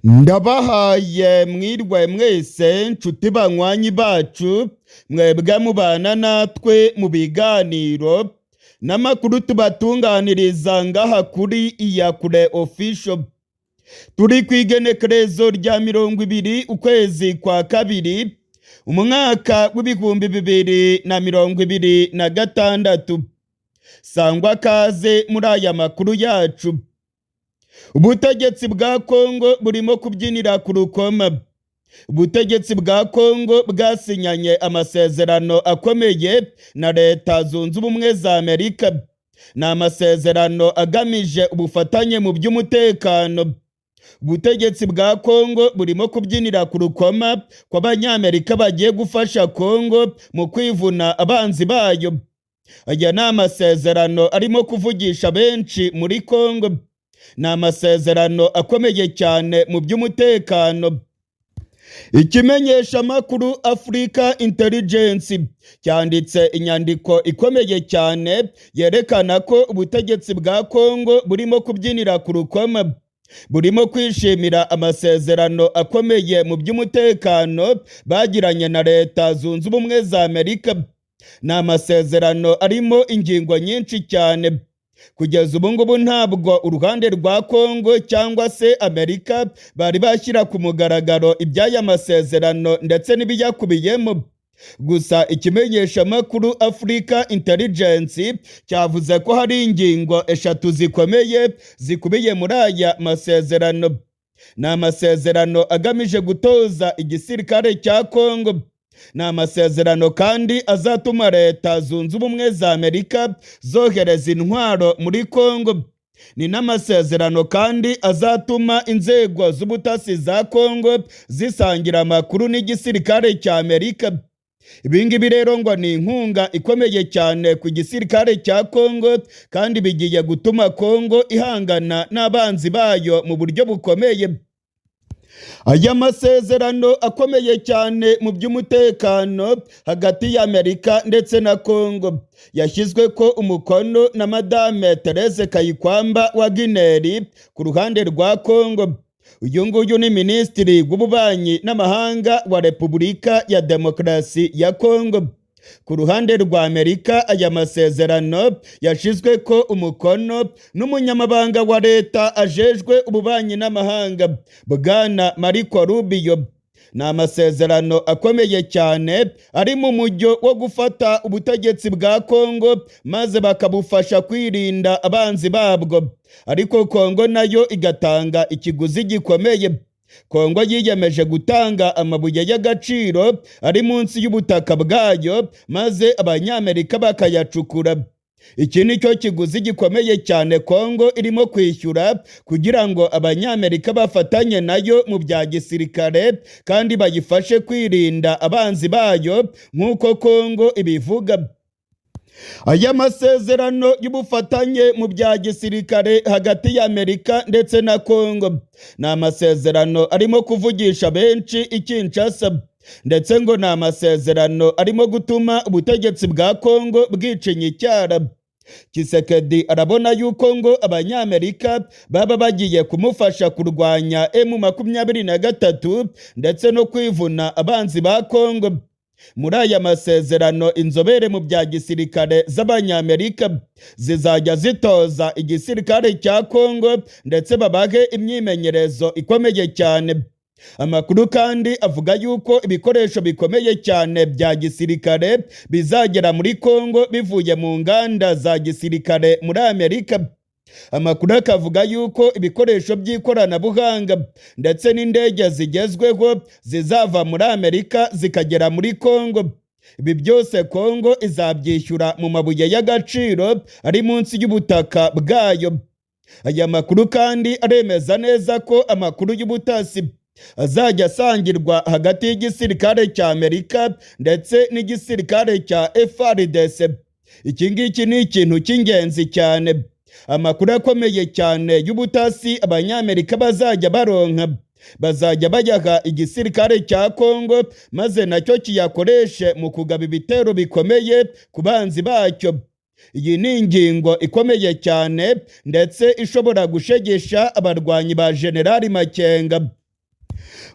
Ndabahaye mwirwe mwese nshuti banywanyi bacu mwebwe mubana natwe mu biganiro n'amakuru tubatunganiriza ngaha kuri Iyakure Official. Turi kw'igenekerezo rya 20 ukwezi kwa kabiri umwaka w'ibihumbi 2026. Sangwa kaze muri aya makuru yacu. Ubutegetsi bwa Kongo burimo kubyinira ku rukoma. Ubutegetsi bwa Kongo bwasinyanye amasezerano akomeye na Leta Zunze Ubumwe za Amerika. Ni amasezerano agamije ubufatanye mu by'umutekano. Ubutegetsi bwa Kongo burimo kubyinira ku rukoma kw'Abanyamerika bagiye gufasha Kongo mu kwivuna abanzi bayo. Aya ni amasezerano arimo kuvugisha benshi muri Kongo. Ni amasezerano akomeye cyane mu by'umutekano. Ikimenyeshamakuru Africa Intelligence cyanditse inyandiko ikomeye cyane yerekana ko ubutegetsi bwa Kongo burimo kubyinira ku rukoma. Burimo kwishimira amasezerano akomeye mu by'umutekano bagiranye na Leta Zunze Ubumwe za Amerika. Ni amasezerano arimo ingingo nyinshi cyane. Kugeza ubu ngubu ntabwo uruhande rwa Kongo cyangwa se Amerika bari bashyira ku mugaragaro iby'aya masezerano ndetse n'ibiyakubiyemo. Gusa ikimenyeshamakuru Africa Intelligence cyavuze ko hari ingingo eshatu zikomeye zikubiye muri aya masezerano. Ni amasezerano agamije gutoza igisirikare cya Kongo. Ni amasezerano kandi azatuma Leta Zunze Ubumwe za Amerika zohereza intwaro muri Kongo. Ni n'amasezerano kandi azatuma inzego z'ubutasi za Kongo zisangira amakuru n'igisirikare cya Amerika. Ibingibi rero ngo ni inkunga ikomeye cyane ku gisirikare cya Kongo kandi bigiye gutuma Kongo ihangana n'abanzi bayo mu buryo bukomeye. Aya masezerano akomeye cyane mu by'umutekano hagati y'Amerika ndetse na Kongo yashyizwe ko umukono na Madame Therese Kayikwamba wa Guinea ku ruhande rwa Kongo. Uyu nguyu ni Minisitiri w'Ububanyi n'Amahanga wa Repubulika ya Demokarasi ya Kongo. Ku ruhande rwa Amerika aya masezerano yashizwe ko umukono n'umunyamabanga wa leta ajejwe ububanyi n'amahanga Bwana Marco Rubio. Ni amasezerano akomeye cyane ari mu mujyo wo gufata ubutegetsi bwa Kongo maze bakabufasha kwirinda abanzi babwo. Ariko Kongo nayo igatanga ikiguzi gikomeye. Kongo yiyemeje gutanga amabuye y'agaciro ari munsi y'ubutaka bwayo maze Abanyamerika bakayacukura. Iki ni cyo kiguzi gikomeye cyane Kongo irimo kwishyura kugira ngo Abanyamerika bafatanye nayo mu bya gisirikare kandi bayifashe kwirinda abanzi bayo nk'uko Kongo ibivuga. Aya masezerano y'ubufatanye mu bya gisirikare hagati y'Amerika ndetse na Kongo ni amasezerano arimo kuvugisha benshi i Kinshasa, ndetse ngo ni amasezerano arimo gutuma ubutegetsi bwa Kongo bwicinya icyara. Tshisekedi arabona yuko ngo Abanyamerika baba bagiye kumufasha kurwanya M23 ndetse no kwivuna abanzi ba Kongo. Muri aya masezerano inzobere mu bya gisirikare z'Abanyamerika zizajya zitoza igisirikare cya Kongo ndetse babahe imyimenyerezo ikomeye cyane. Amakuru kandi avuga yuko ibikoresho bikomeye cyane bya gisirikare bizagera muri Kongo bivuye mu nganda za gisirikare muri Amerika. Amakuru akavuga yuko ibikoresho by'ikoranabuhanga ndetse n'indege zigezweho zizava muri Amerika zikagera muri Kongo. Ibi byose Kongo izabyishyura mu mabuye y'agaciro ari munsi y'ubutaka bwayo. Aya makuru kandi aremeza neza ko amakuru y'ubutasi azajya asangirwa hagati y'igisirikare cya Amerika ndetse n'igisirikare cya FARDC. Iki ngiki ni ikintu cy'ingenzi cyane. Amakuru akomeye cyane y'ubutasi Abanyamerika bazajya baronka bazajya bayaha igisirikare cya Kongo maze nacyo kiyakoreshe mu kugaba ibitero bikomeye ku banzi bacyo. Iyi ni ingingo ikomeye cyane ndetse ishobora gushegesha abarwanyi ba Generali Makenga.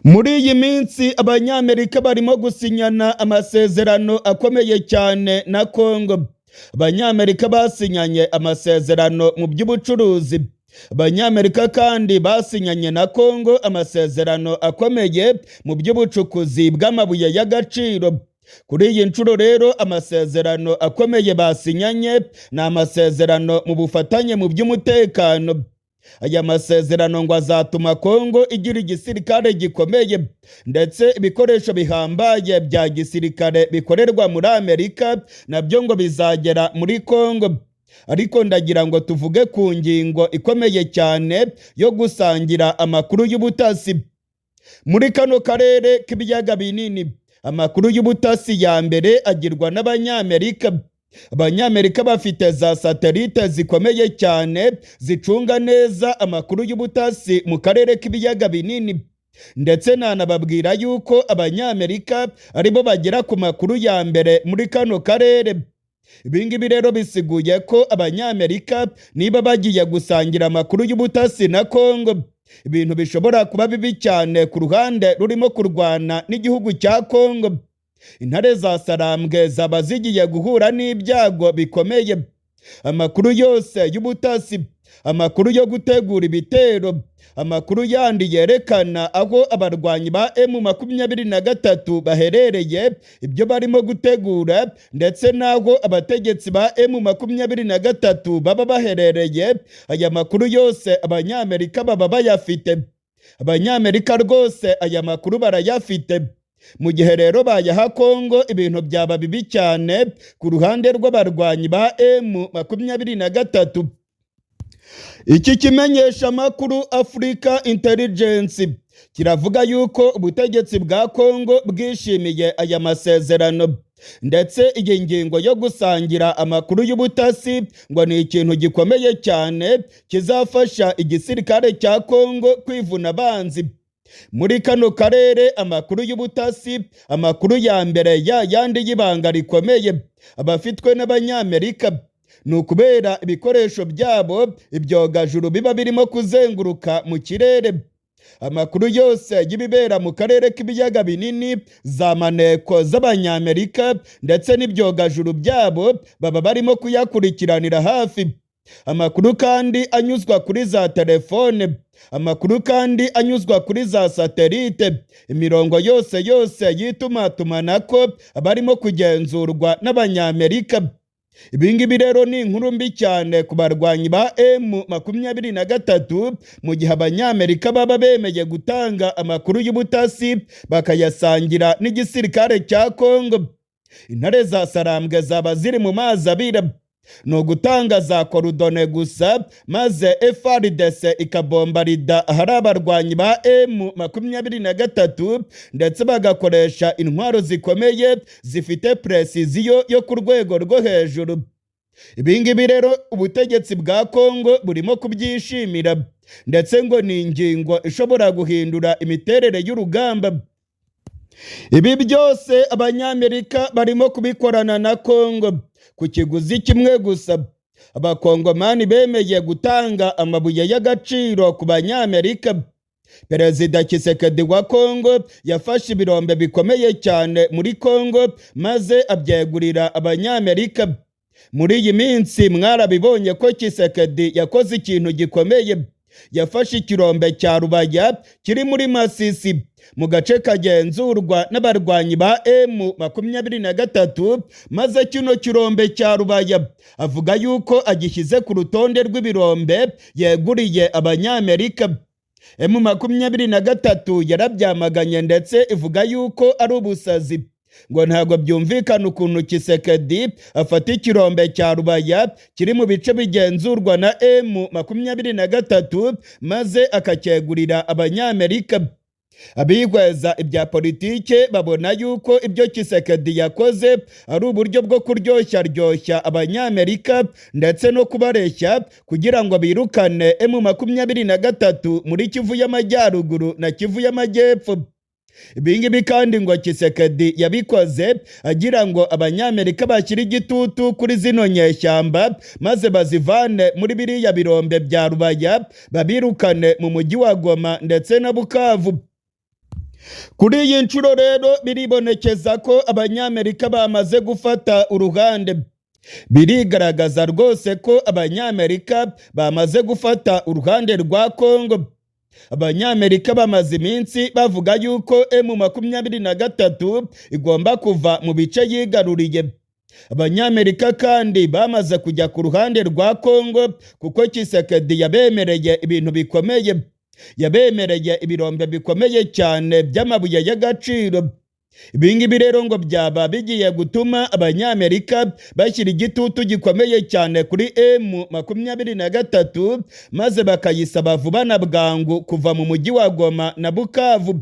Muri iyi minsi abanyamerika barimo gusinyana amasezerano akomeye cyane na Kongo. Abanyamerika basinyanye amasezerano mu by'ubucuruzi. Abanyamerika kandi basinyanye na Kongo amasezerano akomeye mu by'ubucukuzi bw'amabuye y'agaciro. Kuri iyi nshuro rero amasezerano akomeye basinyanye ni amasezerano mu bufatanye mu by'umutekano. Aya masezerano ngo azatuma Kongo igira igisirikare gikomeye ndetse ibikoresho bihambaye bya gisirikare bikorerwa muri Amerika nabyo ngo bizagera muri Kongo. Ariko ndagira ngo tuvuge ku ngingo ikomeye cyane yo gusangira amakuru y'ubutasi. Muri kano karere k'ibiyaga binini, amakuru y'ubutasi ya mbere agirwa n'Abanyamerika. Abanyamerika bafite za satelite zikomeye cyane zicunga neza amakuru y'ubutasi mu karere k'ibiyaga binini, ndetse nanababwira yuko Abanyamerika aribo bagera ku makuru ya mbere muri kano karere. Ibingibi rero bisiguye ko Abanyamerika niba bagiye gusangira amakuru y'ubutasi na Kongo, ibintu bishobora kuba bibi cyane ku ruhande rurimo kurwana n'igihugu cya Kongo. Intare za Sarambwe zaba zigiye guhura n'ibyago bikomeye. Amakuru yose y'ubutasi, amakuru yo gutegura ibitero, amakuru yandi yerekana aho abarwanyi ba M23 baherereye, ibyo barimo gutegura, ndetse n'aho abategetsi ba M23 baba baherereye, aya makuru yose Abanyamerika baba bayafite. Abanyamerika rwose aya makuru barayafite. Mu gihe rero bayaha Kongo, ibintu byaba bibi cyane ku ruhande rw'abarwanyi ba M23. Iki kimenyesha amakuru Africa Intelligence kiravuga yuko ubutegetsi bwa Kongo bwishimiye aya masezerano, ndetse iyi ngingo yo gusangira amakuru y'ubutasi ngo ni ikintu gikomeye cyane kizafasha igisirikare cya Kongo kwivuna abanzi. Muri kano karere amakuru y'ubutasi, amakuru ya mbere yandi y'ibanga rikomeye abafitwe n'Abanyamerika, ni ukubera ibikoresho byabo ibyogajuru biba birimo kuzenguruka mu kirere. Amakuru yose y'ibibera mu karere k'ibiyaga binini, za maneko z'Abanyamerika ndetse n'ibyogajuru byabo baba barimo kuyakurikiranira hafi. Amakuru kandi anyuzwa kuri za telefone, amakuru kandi anyuzwa kuri za satelite, imirongo yose y'itumatumanako barimo kugenzurwa n'Abanyamerika. Ibingibi rero ni inkuru mbi cyane ku barwanyi ba M23, mu gihe Abanyamerika baba bemeye gutanga amakuru y'ubutasi bakayasangira n'igisirikare cya Kongo. Intare za Sarambwe zaba ziri mu mazi abira. Ni ugutanga za korodone gusa, maze FARDC ikabombarida ahari abarwanyi ba M23 ndetse bagakoresha intwaro zikomeye zifite precision yo ku rwego rwo hejuru. Ibingibi rero ubutegetsi bwa Kongo burimo kubyishimira, ndetse ngo ni ingingo ishobora guhindura imiterere y'urugamba. Ibi byose Abanyamerika barimo kubikorana na Kongo ku kiguzi kimwe gusa. Abakongomani bemeye gutanga amabuye y'agaciro ku Banyamerika. Perezida Tshisekedi wa Kongo yafashe ibirombe bikomeye cyane muri Kongo maze abyegurira Abanyamerika. Muri iyi minsi mwarabibonye ko Tshisekedi yakoze ikintu gikomeye. Yafashe ikirombe cya Rubaya kiri muri Masisi, mu gace kagenzurwa n'abarwanyi ba M23, maze kino kirombe cya Rubaya avuga yuko agishyize ku rutonde rw'ibirombe yeguriye Abanyamerika. M23 yarabyamaganye ndetse ivuga yuko ari ubusazi, ngo ntabwo byumvikana ukuntu Tshisekedi afata ikirombe cya Rubaya kiri mu bice bigenzurwa na M23 maze akacyegurira Abanyamerika. Abihweza ibya politike babona yuko ibyo Tshisekedi yakoze ari uburyo bwo kuryoshya Abanyamerika ndetse no kubareshya kugira ngo birukane M23 muri Kivu y'Amajyaruguru na Kivu y'Amajyepfo. Ibingibi kandi ngo Tshisekedi yabikoze agira ngo Abanyamerika bashyire igitutu kuri zino nyeshyamba maze bazivane muri biriya birombe bya Rubaya babirukane mu mujyi wa Goma ndetse na Bukavu. Kuri iyi nshuro rero biribonekeza ko abanyamerika bamaze gufata uruhande. Birigaragaza rwose ko abanyamerika bamaze gufata uruhande rwa Kongo. Abanyamerika bamaze iminsi bavuga yuko M23 igomba kuva mu bice yigaruriye. Abanyamerika kandi bamaze kujya ku ruhande rwa Kongo kuko Tshisekedi yabemereye ibintu bikomeye. Yabemereye ibirombe bikomeye cyane by'amabuye y'agaciro. Ibingibi rero ngo byaba bigiye gutuma abanyamerika bashyira igitutu gikomeye cyane kuri M23 maze bakayisaba vuba na bwangu kuva mu mujyi wa Goma na Bukavu.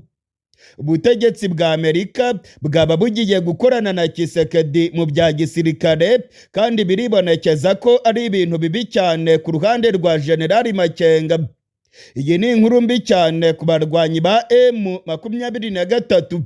Ubutegetsi bwa Amerika bwaba bugiye gukorana na Tshisekedi mu bya gisirikare kandi biribonekeza ko ari ibintu bibi cyane ku ruhande rwa General Makenga. Iyi ni inkuru mbi cyane ku barwanyi ba M23.